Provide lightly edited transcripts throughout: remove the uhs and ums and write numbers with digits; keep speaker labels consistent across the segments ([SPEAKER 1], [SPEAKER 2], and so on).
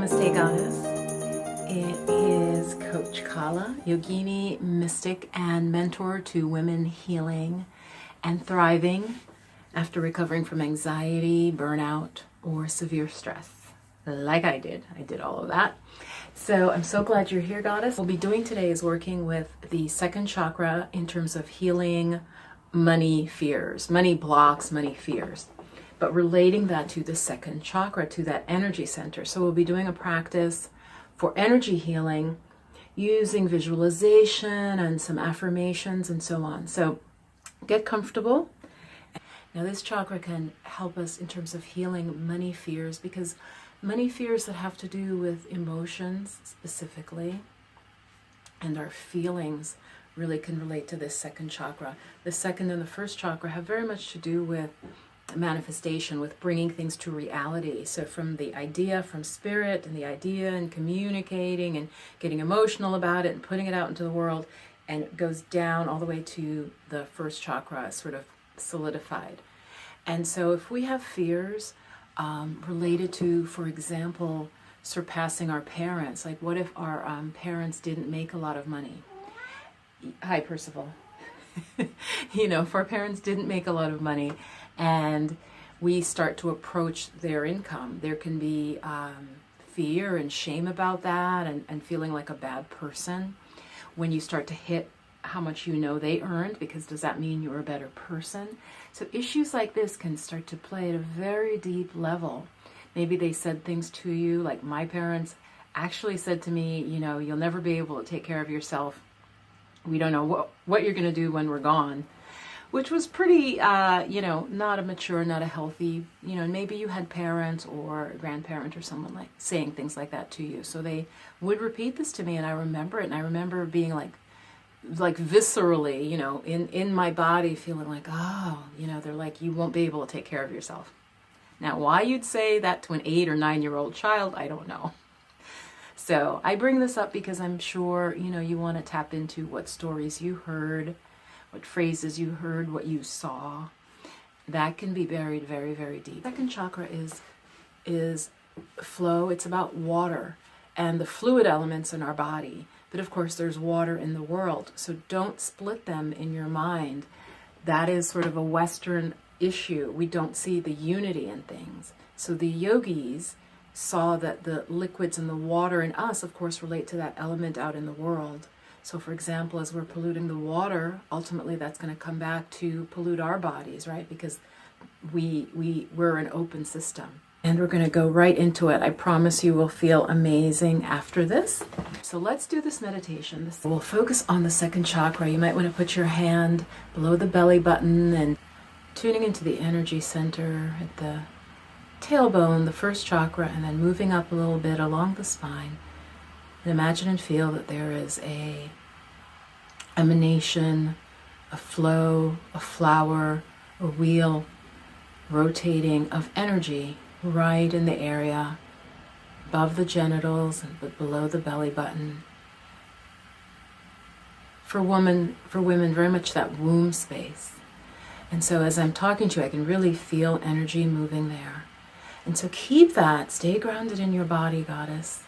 [SPEAKER 1] Namaste, Goddess. It is Coach Kala, yogini, mystic, and mentor to women healing and thriving after recovering from anxiety, burnout, or severe stress. Like I did all of that. So I'm so glad you're here, Goddess. What we'll be doing today is working with the second chakra in terms of healing money fears, money blocks, money fears, but relating that to the second chakra, to that energy center. So we'll be doing a practice for energy healing using visualization and some affirmations and so on. So get comfortable. Now this chakra can help us in terms of healing money fears, because money fears that have to do with emotions specifically and our feelings really can relate to this second chakra. The second and the first chakra have very much to do with manifestation, with bringing things to reality. So from the idea, from spirit and the idea and communicating and getting emotional about it and putting it out into the world, and it goes down all the way to the first chakra, sort of solidified. And so if we have fears related to, for example, surpassing our parents, like what if our parents didn't make a lot of money? Hi, Percival. If our parents didn't make a lot of money and we start to approach their income, there can be fear and shame about that, and feeling like a bad person when you start to hit how much they earned, because does that mean you're a better person? So issues like this can start to play at a very deep level. Maybe they said things to you, like my parents actually said to me, you'll never be able to take care of yourself. We don't know what you're going to do when we're gone, which was pretty, not a mature, not a healthy, maybe you had parents or a grandparent or someone like saying things like that to you. So they would repeat this to me, and I remember it. And I remember being like viscerally, in my body feeling like, they're like, you won't be able to take care of yourself. Now, why you'd say that to an 8 or 9-year-old child, I don't know. So I bring this up because I'm sure, you want to tap into what stories you heard, what phrases you heard, what you saw. That can be buried very, very deep. Second chakra is flow. It's about water and the fluid elements in our body. But of course, there's water in the world. So don't split them in your mind. That is sort of a Western issue. We don't see the unity in things. So the yogis saw that the liquids and the water in us, of course, relate to that element out in the world. So for example, as we're polluting the water, ultimately that's going to come back to pollute our bodies, right? Because we're an open system. And we're going to go right into it. I promise you will feel amazing after this. So let's do this meditation. We'll focus on the second chakra. You might want to put your hand below the belly button and tuning into the energy center at the tailbone, the first chakra, and then moving up a little bit along the spine. And imagine and feel that there is a emanation, a flow, a flower, a wheel rotating of energy right in the area above the genitals but below the belly button. For women, very much that womb space. And so as I'm talking to you, I can really feel energy moving there. And so keep that, stay grounded in your body, Goddess.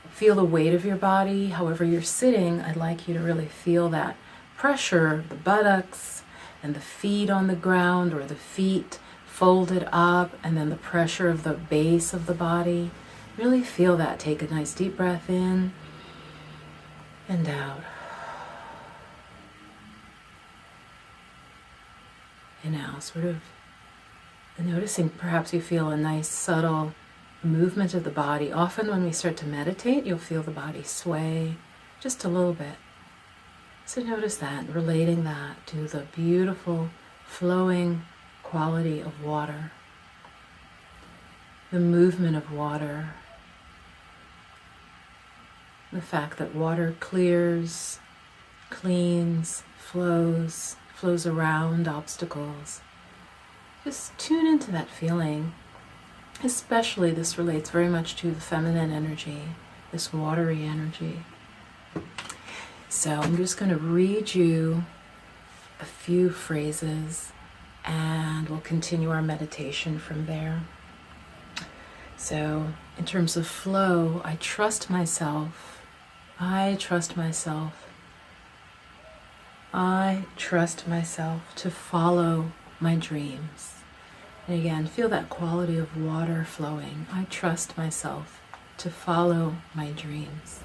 [SPEAKER 1] Feel the weight of your body. However you're sitting, I'd like you to really feel that pressure, the buttocks and the feet on the ground, or the feet folded up, and then the pressure of the base of the body. Really feel that. Take a nice deep breath in and out. And now sort of noticing, perhaps you feel a nice subtle movement of the body. Often when we start to meditate, you'll feel the body sway just a little bit. So notice that, relating that to the beautiful flowing quality of water, the movement of water, the fact that water clears, cleans, flows around obstacles. Just tune into that feeling. Especially this relates very much to the feminine energy, this watery energy. So I'm just going to read you a few phrases and we'll continue our meditation from there. So in terms of flow, I trust myself. I trust myself. I trust myself to follow my dreams. And again, feel that quality of water flowing. I trust myself to follow my dreams.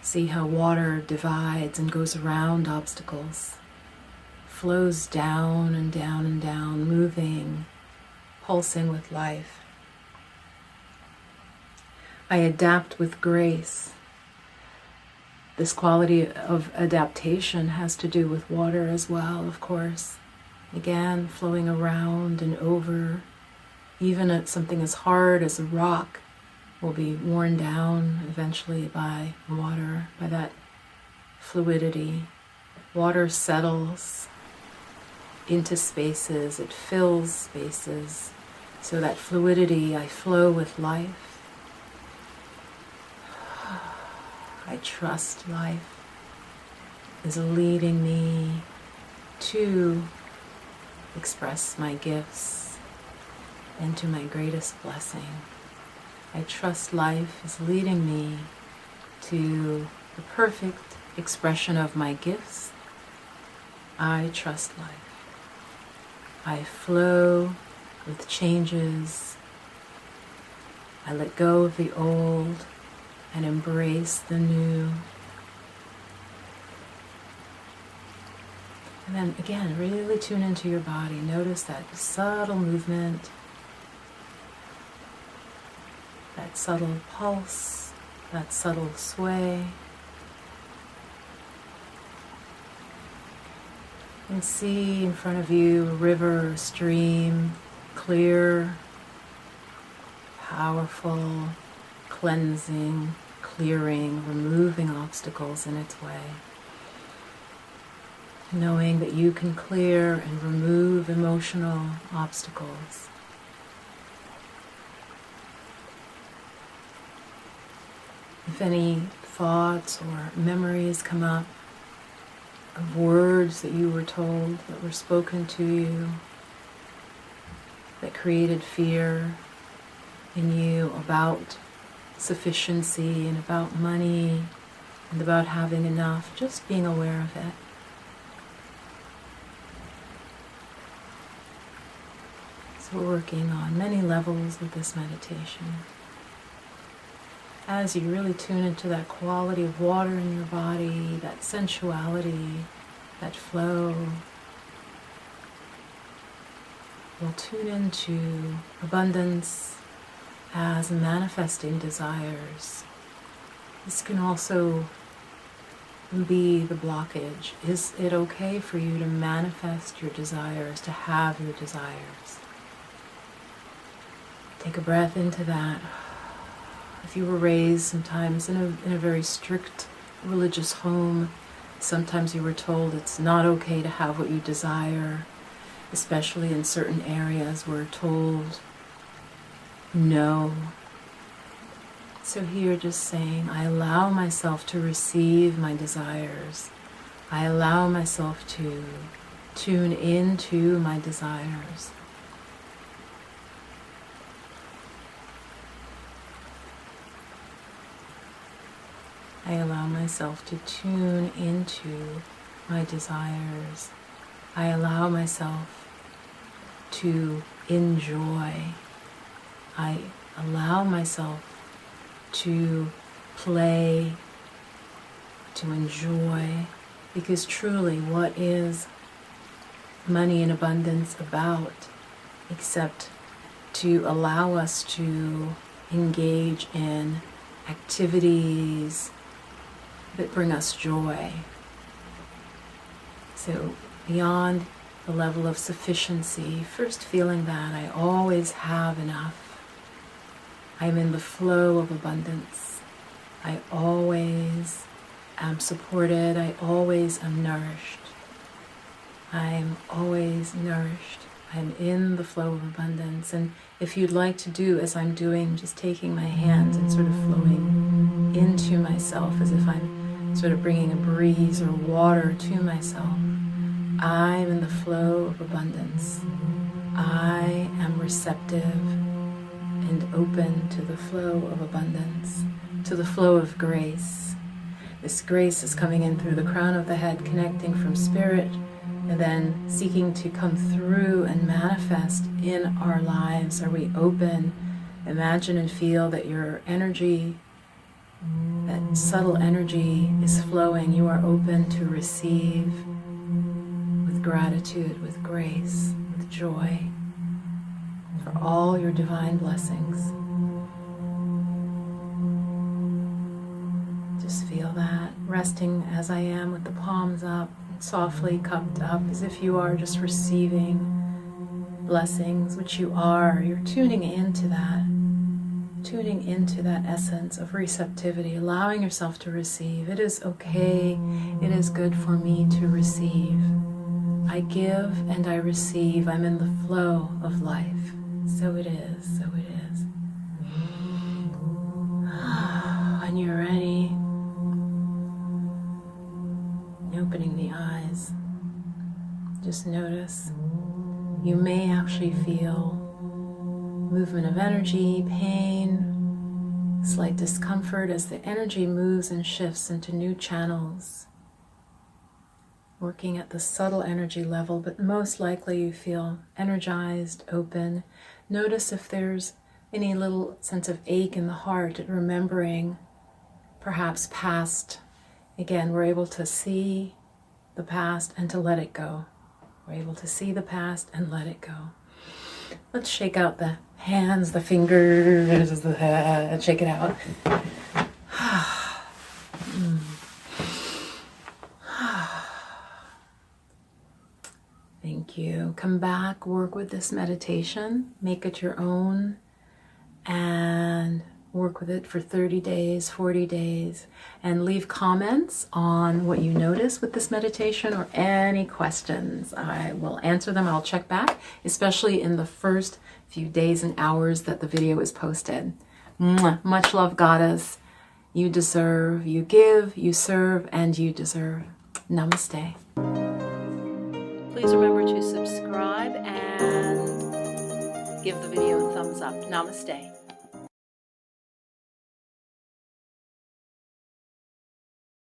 [SPEAKER 1] See how water divides and goes around obstacles, flows down and down and down, moving, pulsing with life. I adapt with grace. This quality of adaptation has to do with water as well, of course. Again, flowing around and over. Even at something as hard as a rock will be worn down eventually by water, by that fluidity. Water settles into spaces, it fills spaces. So that fluidity, I flow with life. I trust life is leading me to express my gifts and to my greatest blessing. I trust life is leading me to the perfect expression of my gifts. I trust life. I flow with changes. I let go of the old and embrace the new. And then again, really tune into your body. Notice that subtle movement, that subtle pulse, that subtle sway. And see in front of you a river, a stream, clear, powerful, cleansing, clearing, removing obstacles in its way. Knowing that you can clear and remove emotional obstacles. If any thoughts or memories come up of words that you were told, that were spoken to you, that created fear in you about sufficiency and about money and about having enough, just being aware of it. So we're working on many levels with this meditation. As you really tune into that quality of water in your body, that sensuality, that flow, we'll tune into abundance as manifesting desires. This can also be the blockage. Is it okay for you to manifest your desires, to have your desires? Take a breath into that. If you were raised sometimes in a very strict religious home, sometimes you were told it's not okay to have what you desire, especially in certain areas we're told no. So here just saying, I allow myself to receive my desires. I allow myself to tune into my desires. I allow myself to tune into my desires. I allow myself to enjoy. I allow myself to play, to enjoy, because truly, what is money in abundance about except to allow us to engage in activities that bring us joy. So beyond the level of sufficiency, first feeling that I always have enough. I'm in the flow of abundance. I always am supported. I always am nourished. I'm always nourished. I'm in the flow of abundance. And if you'd like to do as I'm doing, just taking my hands and sort of flowing into myself as if I'm sort of bringing a breeze or water to myself. I'm in the flow of abundance. I am receptive. and open to the flow of abundance, to the flow of grace. This grace is coming in through the crown of the head, connecting from spirit, and then seeking to come through and manifest in our lives. Are we open? Imagine and feel that your energy, that subtle energy, is flowing. You are open to receive with gratitude, with grace, with joy, for all your divine blessings. Just feel that, resting as I am with the palms up, softly cupped up, as if you are just receiving blessings, which you are. You're tuning into that essence of receptivity, allowing yourself to receive. It is okay, it is good for me to receive. I give and I receive. I'm in the flow of life. So it is, so it is. When you're ready, opening the eyes, just notice. You may actually feel movement of energy, pain, slight discomfort as the energy moves and shifts into new channels, working at the subtle energy level, but most likely you feel energized, open. Notice if there's any little sense of ache in the heart at remembering perhaps past. Again, we're able to see the past and to let it go. We're able to see the past and let it go. Let's shake out the hands, the fingers, the head, shake it out. Thank you. Come back, work with this meditation, make it your own, and work with it for 30 days, 40 days, and leave comments on what you notice with this meditation or any questions. I will answer them. I'll check back, especially in the first few days and hours that the video is posted. Mwah. Much love, Goddess. You deserve, you give, you serve, and you deserve. Namaste. Please remember to subscribe and give the video a thumbs up. Namaste.